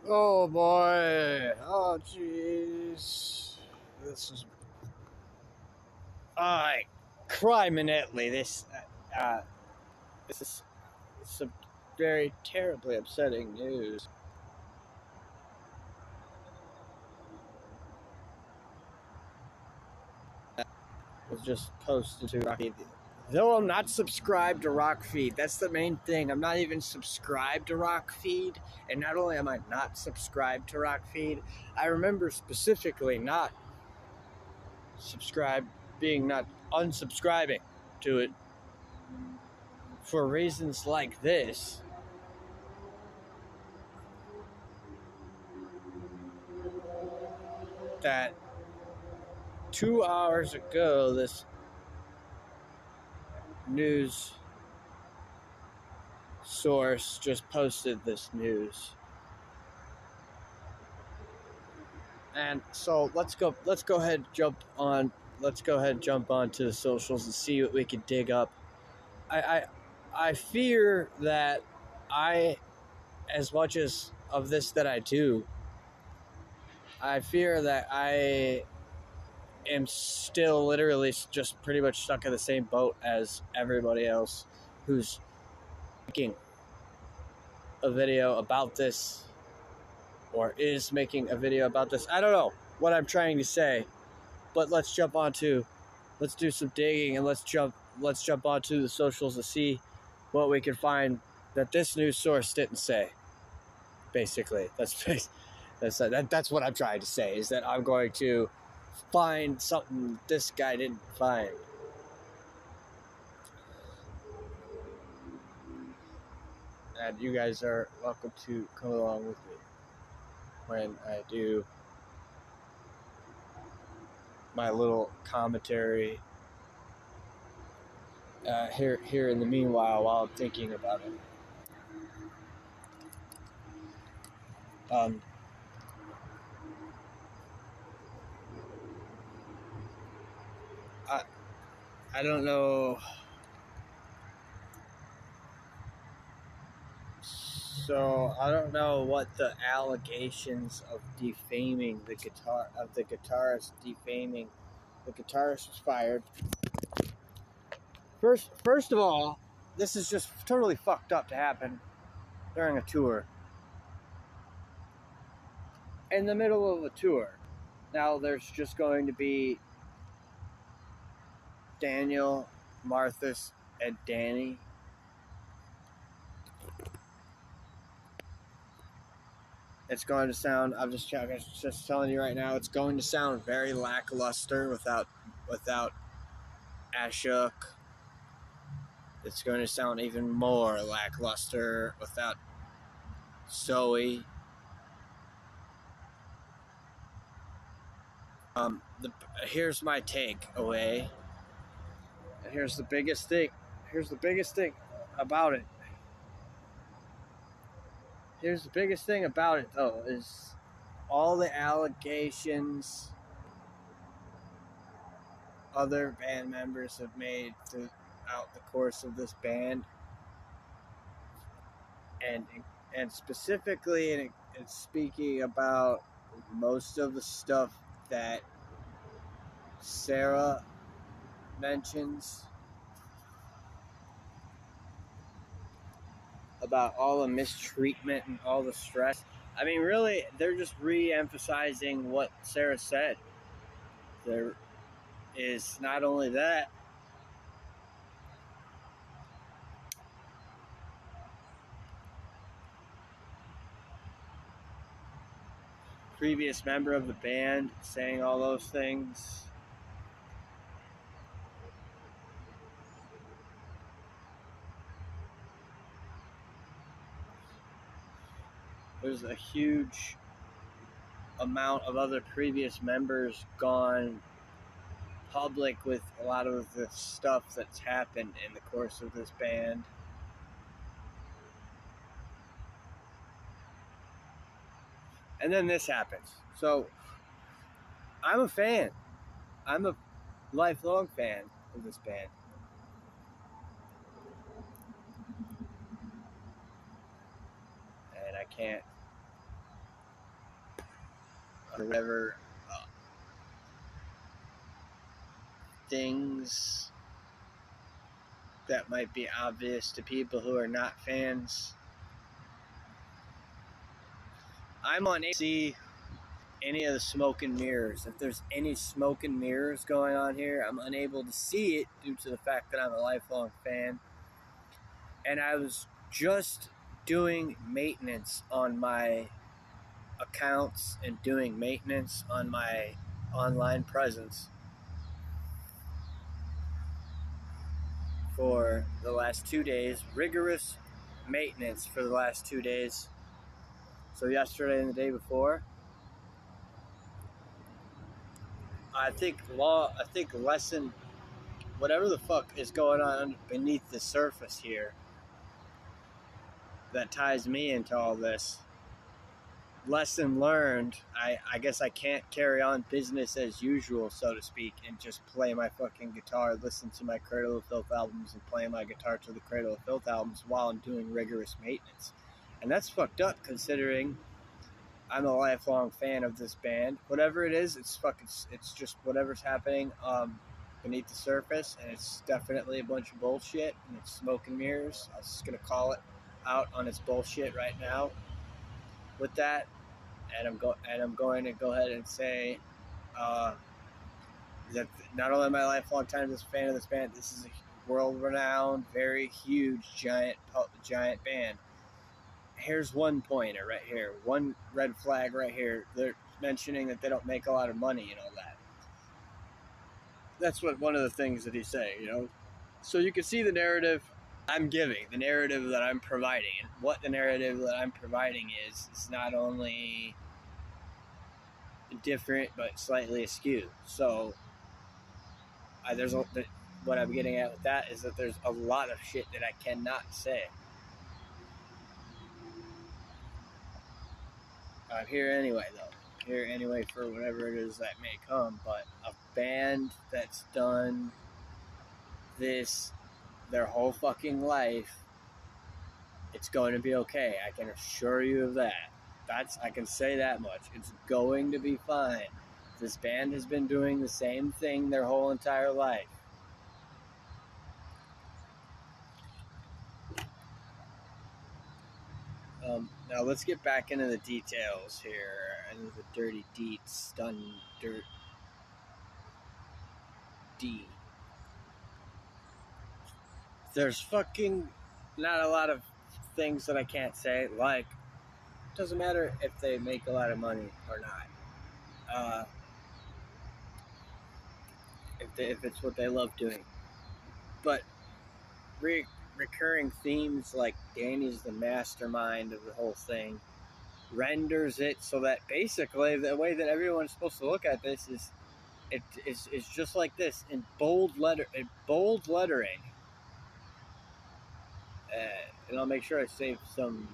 Oh boy. Oh jeez. This is. Criminally, this is some very terribly upsetting news. Was just posted to Rockfeed. Though I'm not subscribed to Rockfeed, that's the main thing. I'm not even subscribed to Rockfeed, and not only am I not subscribed to Rockfeed, I remember specifically not unsubscribing to it for reasons like this. That 2 hours ago, this news source just posted this news. And so let's go ahead and jump on to the socials and see what we can dig up. I fear that as much as of this that I do, I fear that I am still literally just pretty much stuck in the same boat as everybody else who's making a video about this or is making a video about this. I don't know what I'm trying to say, but let's do some digging and let's jump onto the socials to see what we can find that this news source didn't say. Basically, that's what I'm trying to say, is that I'm going to find something this guy didn't find. And you guys are welcome to come along with me when I do my little commentary here in the meanwhile while I'm thinking about it. I don't know. So I don't know what the allegations of defaming the guitarist was fired. First of all, this is just totally fucked up to happen during a tour. In the middle of a tour. Now there's just going to be Daniel, Marthas, and Danny. It's going to sound, I'm just telling you right now, it's going to sound very lackluster without Ashok. It's going to sound even more lackluster without Zoe. Here's my takeaway. Here's the biggest thing about it. Here's the biggest thing about it, though, is all the allegations other band members have made throughout the course of this band, and specifically in speaking about most of the stuff that Sarah mentions about all the mistreatment and all the stress. I mean, really, they're just re-emphasizing what Sarah said. There is not only that, previous member of the band saying all those things. There's a huge amount of other previous members gone public with a lot of the stuff that's happened in the course of this band. And then this happens. So, I'm a fan. I'm a lifelong fan of this band. And I can't or whatever things that might be obvious to people who are not fans. I'm unable to see any of the smoke and mirrors. If there's any smoke and mirrors going on here, I'm unable to see it due to the fact that I'm a lifelong fan. And I was just doing maintenance on my accounts and doing maintenance on my online presence for the last 2 days. Rigorous maintenance for the last 2 days. So yesterday and the day before. I think lesson, whatever the fuck is going on beneath the surface here that ties me into all this. Lesson learned, I guess I can't carry on business as usual, so to speak, and just play my fucking guitar, listen to my Cradle of Filth albums, and play my guitar to the Cradle of Filth albums while I'm doing rigorous maintenance. And that's fucked up, considering I'm a lifelong fan of this band. Whatever it is, it's just whatever's happening beneath the surface, and it's definitely a bunch of bullshit, and it's smoke and mirrors. I was just gonna call it out on its bullshit right now with that, and I'm going to go ahead and say that not only am I a lifelong fan of this band, this is a world-renowned, very huge, giant band. Here's one pointer right here, one red flag right here. They're mentioning that they don't make a lot of money and all that. That's what one of the things that he's saying, you know. So you can see the narrative I'm giving, the narrative that I'm providing. And what the narrative that I'm providing is not only different, but slightly askew. So what I'm getting at with that is that there's a lot of shit that I cannot say. I'm here anyway, though. Here anyway for whatever it is that may come. But a band that's done this their whole fucking life, it's going to be okay. I can assure you of that. I can say that much. It's going to be fine. This band has been doing the same thing their whole entire life. Now let's get back into the details here, into the dirty deets, done dirt D. There's fucking not a lot of things that I can't say, like, it doesn't matter if they make a lot of money or not. If it's what they love doing. But recurring themes like Danny's the mastermind of the whole thing renders it so that basically the way that everyone's supposed to look at this is it's just like this in bold lettering. And I'll make sure I save some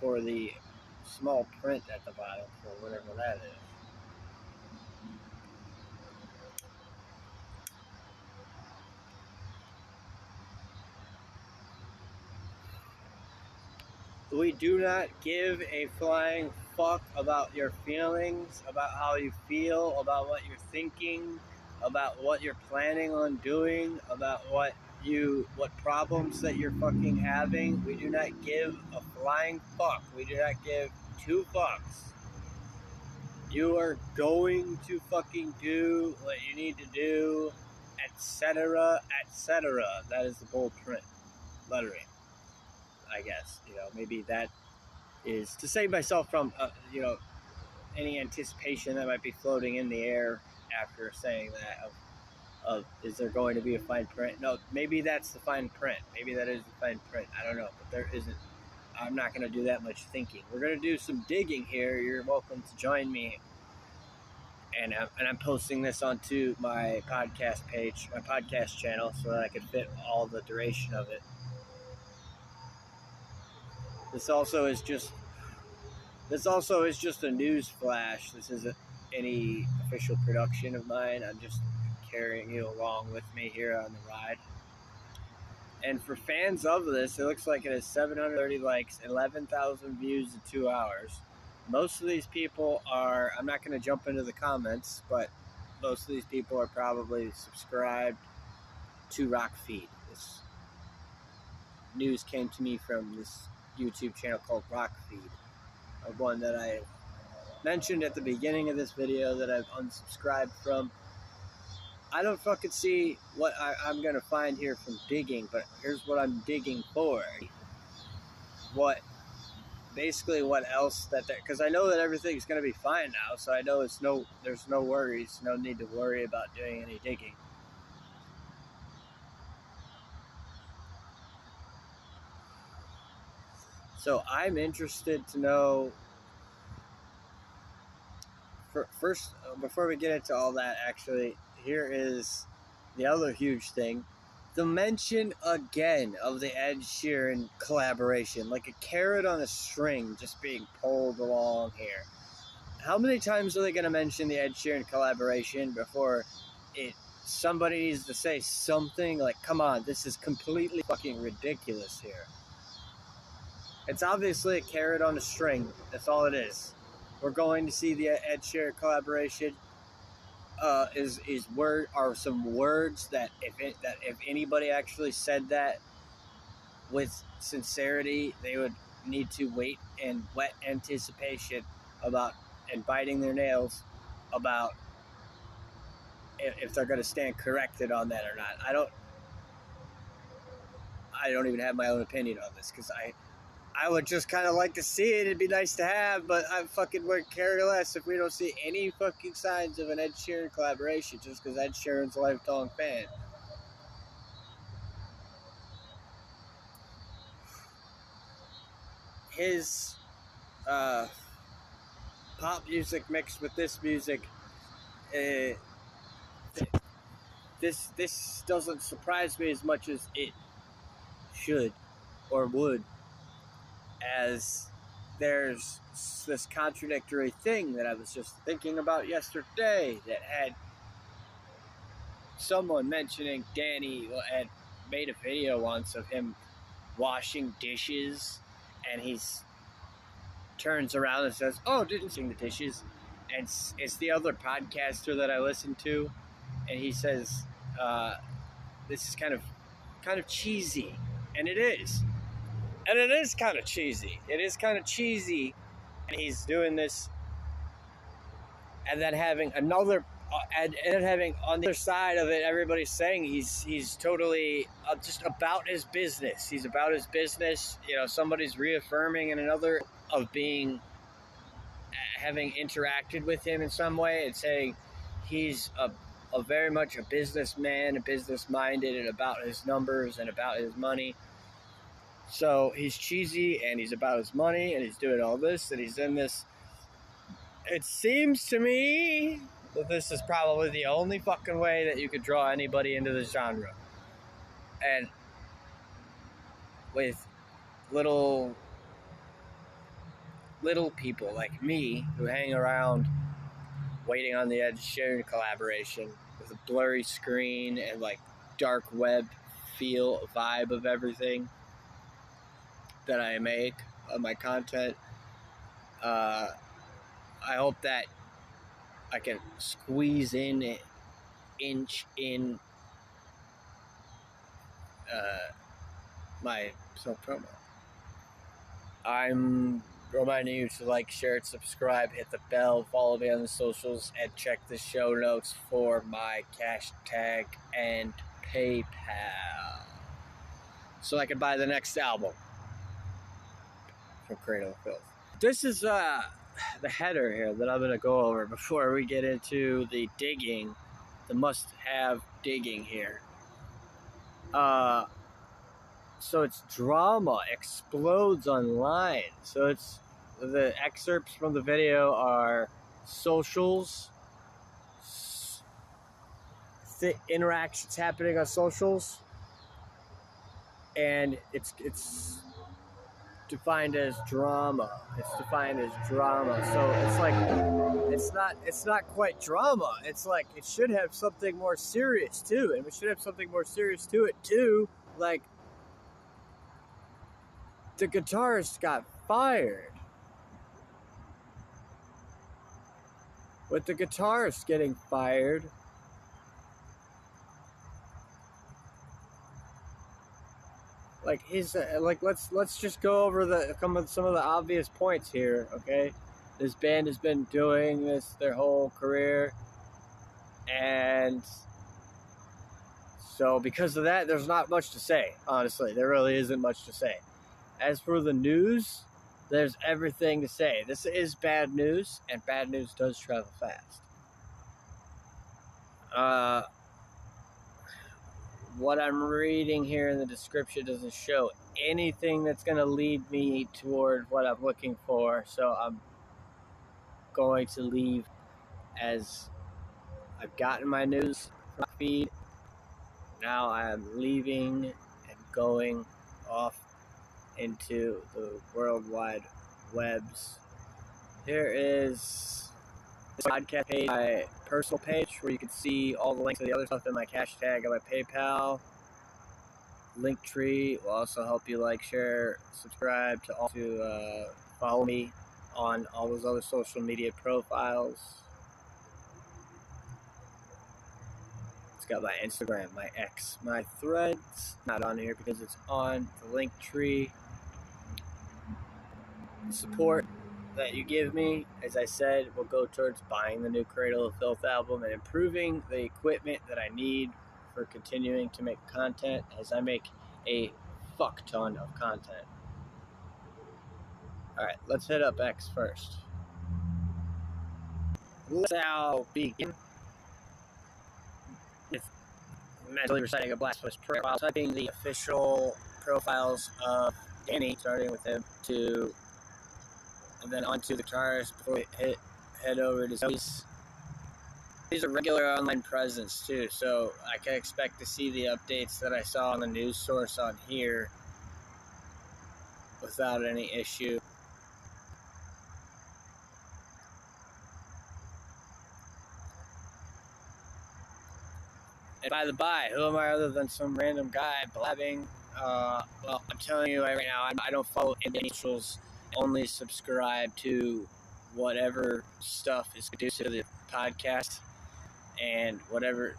for the small print at the bottom for whatever that is. We do not give a flying fuck about your feelings, about how you feel, about what you're thinking, about what you're planning on doing, about what problems that you're fucking having. We do not give a flying fuck. We do not give two fucks. You are going to fucking do what you need to do, etc., etc. That is the bold print lettering, I guess. You know, maybe that is to save myself from, any anticipation that might be floating in the air after saying that of is there going to be a fine print? No, maybe that's the fine print. Maybe that is the fine print. I don't know, but there isn't. I'm not going to do that much thinking. We're going to do some digging here. You're welcome to join me. And I'm posting this onto my podcast page, my podcast channel, so that I can fit all the duration of it. This also is just a news flash. This isn't any official production of mine. I'm just carrying you along with me here on the ride. And for fans of this, it looks like it has 730 likes, 11,000 views in 2 hours. most of these people are, I'm not going to jump into the comments, but most of these people are probably subscribed to Rock Feed. This news came to me from this YouTube channel called Rock Feed, one that I mentioned at the beginning of this video that I've unsubscribed from. I don't fucking see what I'm going to find here from digging, but here's what I'm digging for. Basically what else that there, because I know that everything's going to be fine now, so I know there's no worries, no need to worry about doing any digging. So I'm interested to know, first, before we get into all that, actually, here is the other huge thing. The mention again of the Ed Sheeran collaboration, like a carrot on a string just being pulled along here. How many times are they going to mention the Ed Sheeran collaboration before somebody needs to say something like, come on, this is completely fucking ridiculous here. It's obviously a carrot on a string. That's all it is. We're going to see the Ed Sheeran collaboration. Are some words that if anybody actually said that with sincerity, they would need to wait in wet anticipation about and biting their nails about if they're going to stand corrected on that or not. I don't even have my own opinion on this because I would just kind of like to see it. It'd be nice to have, but I fucking would care less if we don't see any fucking signs of an Ed Sheeran collaboration just because Ed Sheeran's a lifelong fan. His pop music mixed with this music, this doesn't surprise me as much as it should or would, as there's this contradictory thing that I was just thinking about yesterday that had someone mentioning Danny had made a video once of him washing dishes, and he's turns around and says, "Oh, didn't sing the dishes," and it's the other podcaster that I listen to, and he says, "This is kind of cheesy," and it is. And it is kind of cheesy. It is kind of cheesy. And he's doing this. And then having another. And having on the other side of it, everybody's saying he's totally just about his business. He's about his business. You know, somebody's reaffirming in another of having interacted with him in some way and saying he's a very much a businessman, a business-minded, and about his numbers and about his money. So he's cheesy and he's about his money and he's doing all this and he's in this. It seems to me that this is probably the only fucking way that you could draw anybody into the genre. And with little people like me who hang around waiting on the Ed Sheeran collaboration with a blurry screen and like dark web vibe of everything that I make of my content, I hope that I can squeeze in an inch in my self-promo. I'm reminding you to like, share, subscribe, hit the bell, follow me on the socials, and check the show notes for my cash tag and PayPal so I can buy the next album from Cradle of Filth. This is the header here that I'm going to go over before we get into the digging, the must-have digging here. So it's drama explodes online. So it's the excerpts from the video are socials, interactions happening on socials, and it's defined as drama. It's defined as drama. So it's like it's not quite drama. It's like it should have something more serious too, and we should have something more serious to it too. Like the guitarist got fired. with the guitarist getting fired, like he's like let's just go over some of the obvious points here, okay? This band has been doing this their whole career, and so because of that, there's not much to say. Honestly, there really isn't much to say. As for the news, there's everything to say. This is bad news, and bad news does travel fast. What I'm reading here in the description doesn't show anything that's going to lead me toward what I'm looking for, so I'm going to leave as I've gotten my news feed. Now I'm leaving and going off into the World Wide Webs. Here is this podcast page, my personal page, where you can see all the links to the other stuff in my hashtag, my PayPal. Linktree will also help you like, share, subscribe to follow me on all those other social media profiles. It's got my Instagram, my X, my Threads, not on here because it's on the Linktree. The support that you give me, as I said, will go towards buying the new Cradle of Filth album and improving the equipment that I need for continuing to make content, as I make a fuck ton of content. Alright, let's hit up X first. Let's now begin with mentally reciting a blasphemous prayer while typing the official profiles of Danny, starting with him, and then onto the guitarist before we head over to Zoe's. He's a regular online presence too, so I can expect to see the updates that I saw on the news source on here without any issue. And by the by, who am I other than some random guy blabbing? Well, I'm telling you right now, I don't follow any socials, only subscribe to whatever stuff is conducive to the podcast and whatever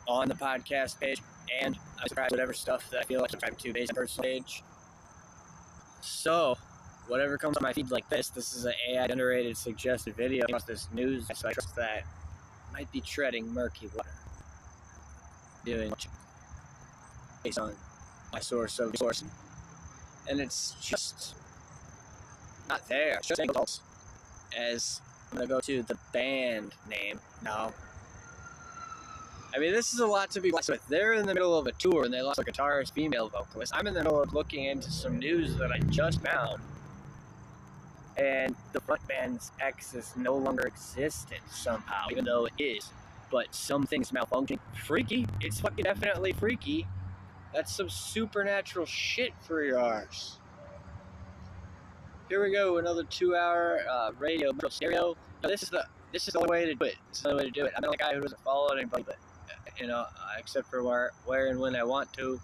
on the podcast page, and I subscribe to whatever stuff that I feel like subscribing to based on personal page. So, whatever comes on my feed like this is an AI-generated suggested video plus this news, so I trust that might be treading murky water. Doing based on my source of source, and it's just not there. It's just results. As I'm gonna go to the band name now. I mean, this is a lot to be blessed with. They're in the middle of a tour and they lost a guitarist, female vocalist. I'm in the middle of looking into some news that I just found, and the front band's X is no longer existent somehow, even though it is. But something's malfunctioning. Freaky. It's fucking definitely freaky. That's some supernatural shit for your arse. Here we go, another 2-hour radio stereo. Now, this is the only way to do it. It's the only way to do it. I'm not a guy who doesn't follow anybody, but except for where and when I want to,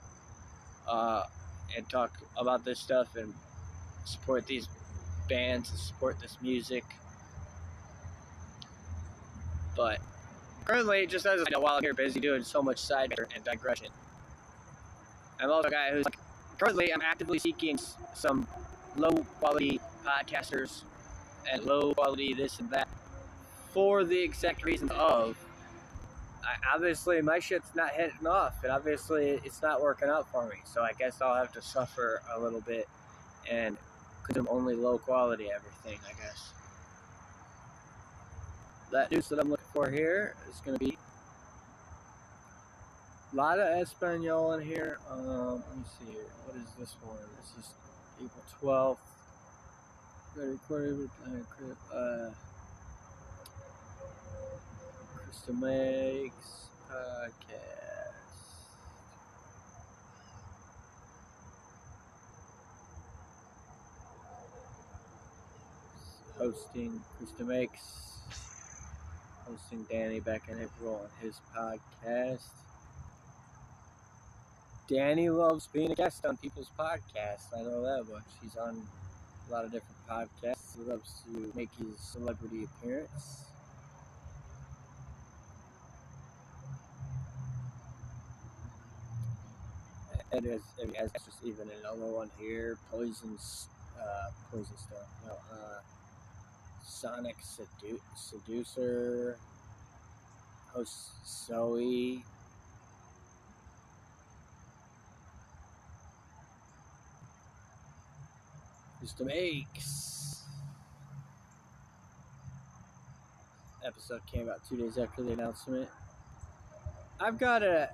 and talk about this stuff and support these bands and support this music. But currently, just as I know, while I'm here busy doing so much side and digression, I'm also a guy who's currently I'm actively seeking some low-quality podcasters and low-quality this and that for the exact reason of obviously my shit's not hitting off, and obviously it's not working out for me. So I guess I'll have to suffer a little bit and consume only low-quality everything, I guess. That news that I'm looking for here is going to be a lot of Espanol in here. Let me see here. What is this one? This is April 12th. Recorded Krista Makes podcast. Hosting Krista Makes. Hosting Danny back in April on his podcast. Danny loves being a guest on people's podcasts. I know that much. He's on a lot of different podcasts. He loves to make his celebrity appearance. It has just even another one here. Poison stuff. No, Sonic Seducer. Host Zoe. Mr. Makes. Episode came out 2 days after the announcement. I've gotta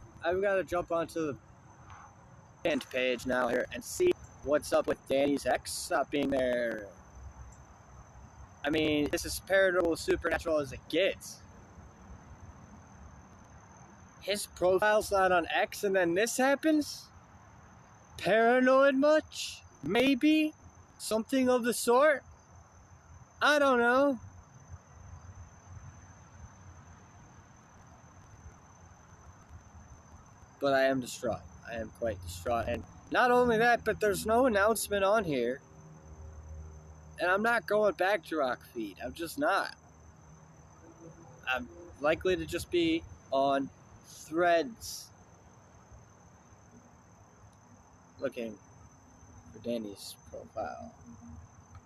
jump onto the pinned page now here and see what's up with Danny's ex not being there. I mean, this is paranormal supernatural as it gets. His profile's not on X and then this happens? Paranoid much? Maybe? Something of the sort? I don't know. But I am distraught. I am quite distraught. And not only that, but there's no announcement on here. And I'm not going back to Rock Feed. I'm just not. I'm likely to just be on Threads. Looking for Danny's profile.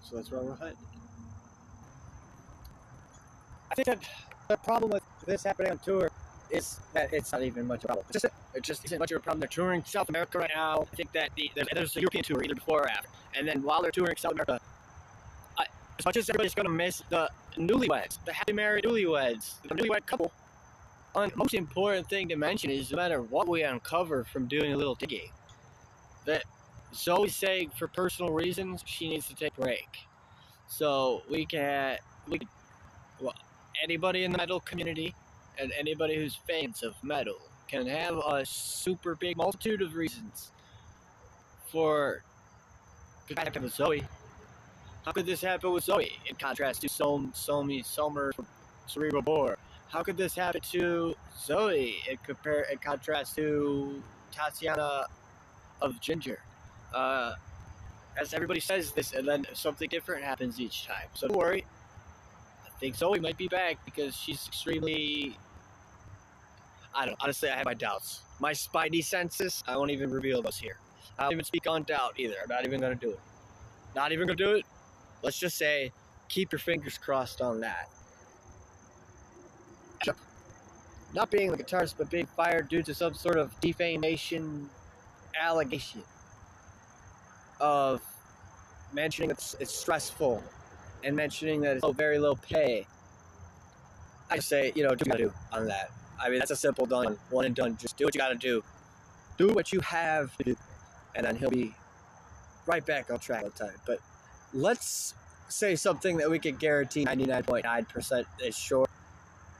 So that's where we're headed. I think that the problem with this happening on tour is that it's not even much of a problem. It just isn't much of a problem. They're touring South America right now. I think that there's a European tour either before or after. And then while they're touring South America, as much as everybody's going to miss the newlyweds, the happy married newlyweds, the newlywed couple, the most important thing to mention is no matter what we uncover from doing a little digging, that Zoe's saying for personal reasons she needs to take a break. So anybody in the metal community and anybody who's fans of metal can have a super big multitude of reasons for could happen with Zoe. How could this happen with Zoe in contrast to Somi Sommer from Cerebral Bore? How could this happen to Zoe in contrast to Tatiana of Ginger? As everybody says this, and then something different happens each time. So don't worry. I think Zoe might be back because she's extremely... I don't know. Honestly, I have my doubts. My spidey senses, I won't even reveal those here. I don't even speak on doubt either. I'm not even going to do it. Not even going to do it. Let's just say, keep your fingers crossed on that. Not being the guitarist, but being fired due to some sort of defamation allegation of mentioning it's stressful and mentioning that it's very low pay. I just say, do what you gotta do on that. I mean, that's a simple done, one and done. Just do what you gotta do. Do what you have to do. And then he'll be right back on track all the time. But let's say something that we can guarantee 99.9% is sure.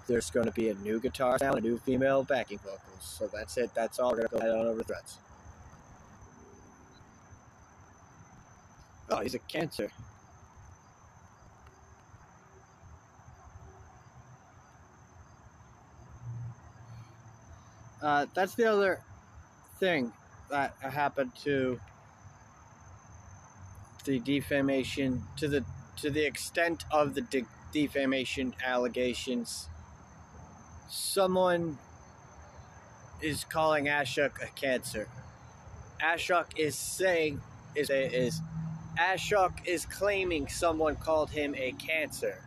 There's going to be a new guitar sound, a new female backing vocals. So that's it. That's all. We're going to go ahead on over Threads. Oh, he's a Cancer. That's the other thing that happened to the defamation, to the extent of the defamation allegations. Someone is calling Ashok a Cancer. Ashok is claiming someone called him a Cancer.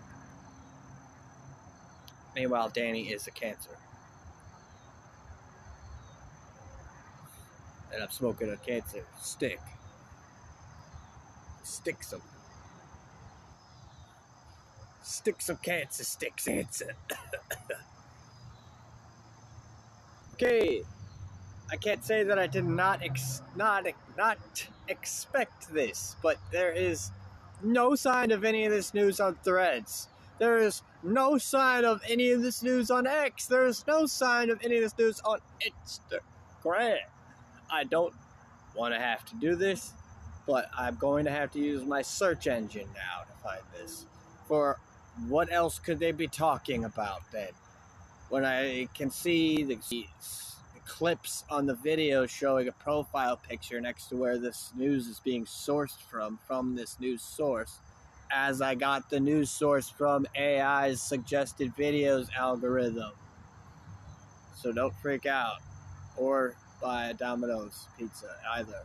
Meanwhile, Danny is a Cancer. And I'm smoking a Cancer stick. Stick some Cancer sticks, answer. Okay, I can't say that I did not expect this, but there is no sign of any of this news on Threads. There is no sign of any of this news on X. There is no sign of any of this news on Instagram. I don't want to have to do this, but I'm going to have to use my search engine now to find this. For what else could they be talking about then? When I can see the clips on the video showing a profile picture next to where this news is being sourced from this news source, as I got the news source from AI's suggested videos algorithm. So don't freak out. Or by a Domino's pizza either.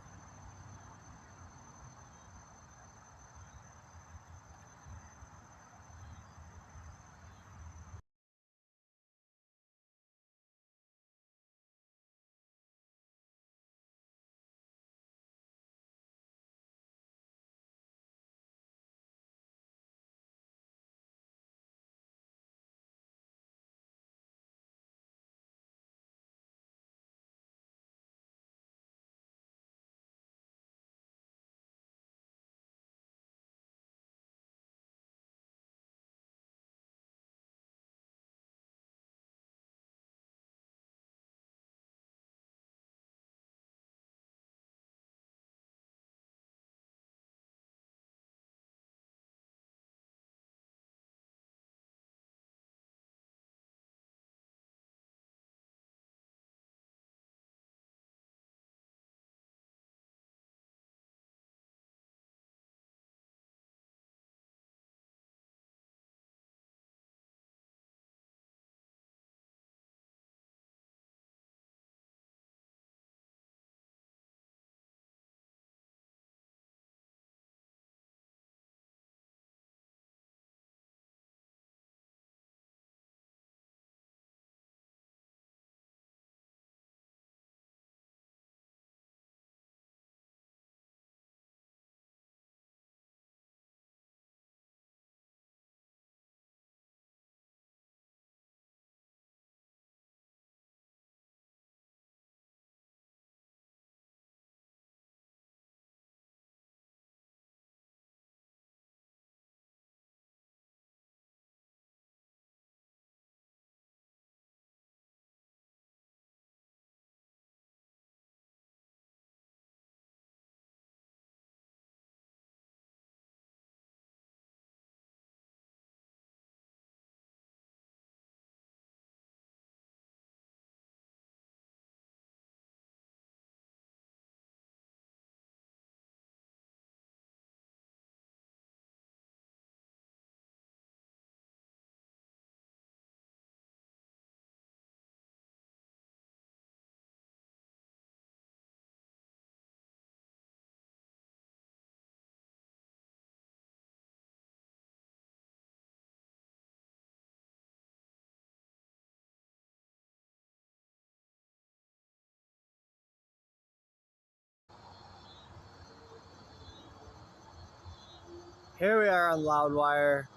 Here we are on Loudwire.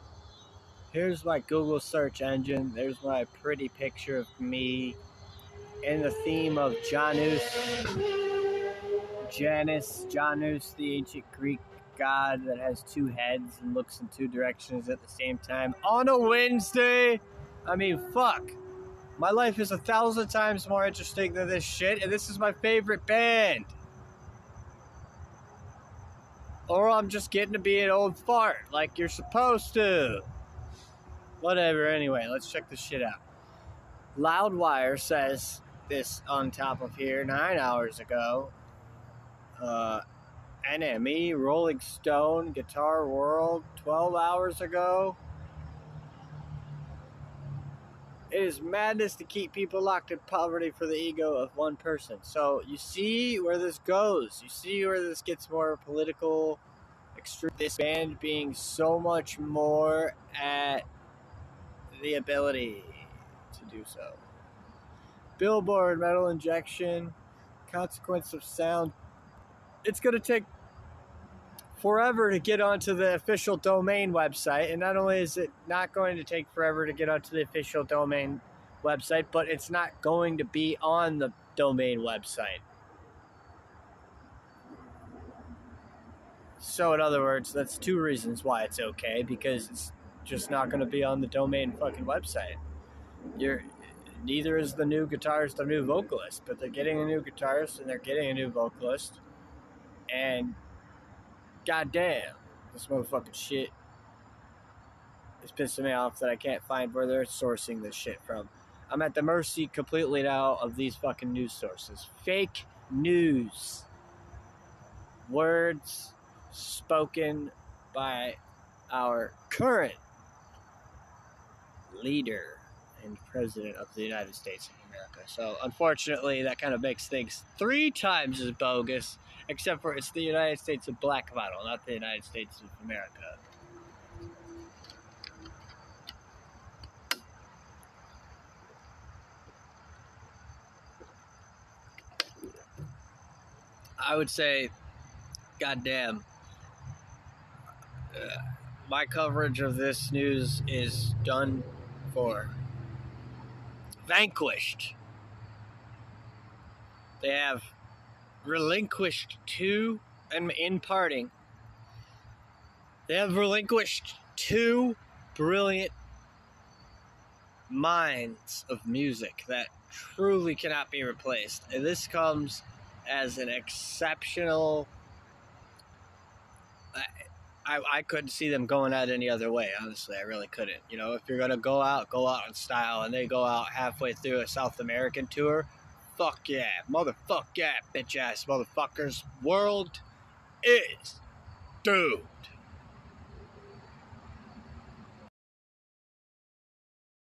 Here's my Google search engine. There's my pretty picture of me in the theme of Janus, the ancient Greek god that has two heads and looks in two directions at the same time on a Wednesday. I mean, fuck. My life is 1,000 times more interesting than this shit, and this is my favorite band. Or I'm just getting to be an old fart like you're supposed to. Whatever, anyway, let's check this shit out. Loudwire says this on top of here 9 hours ago. NME, Rolling Stone, Guitar World 12 hours ago. It is madness to keep people locked in poverty for the ego of one person. So you see where this goes. You see where this gets more political. This band being so much more at the ability to do so. Billboard, Metal Injection, Consequence of Sound. It's going to take forever to get onto the official domain website, and not only is it not going to take forever to get onto the official domain website, but it's not going to be on the domain website. So in other words, that's two reasons why it's okay, because it's just not going to be on the domain fucking website. Neither is the new guitarist or new vocalist, but they're getting a new guitarist and they're getting a new vocalist, and goddamn, this motherfucking shit is pissing me off that I can't find where they're sourcing this shit from. I'm at the mercy completely now of these fucking news sources. Fake news. Words spoken by our current leader and President of the United States of America. So unfortunately, that kind of makes things 3 times as bogus, except for it's the United States of Black Metal, not the United States of America. I would say, goddamn, my coverage of this news is done for. Vanquished. They have relinquished 2, and in parting, they have relinquished 2 brilliant minds of music that truly cannot be replaced. And this comes as an exceptional. I couldn't see them going out any other way, honestly. I really couldn't. You know, if you're going to go out in style, and they go out halfway through a South American tour, fuck yeah. Motherfuck yeah, bitch ass motherfuckers. World is doomed.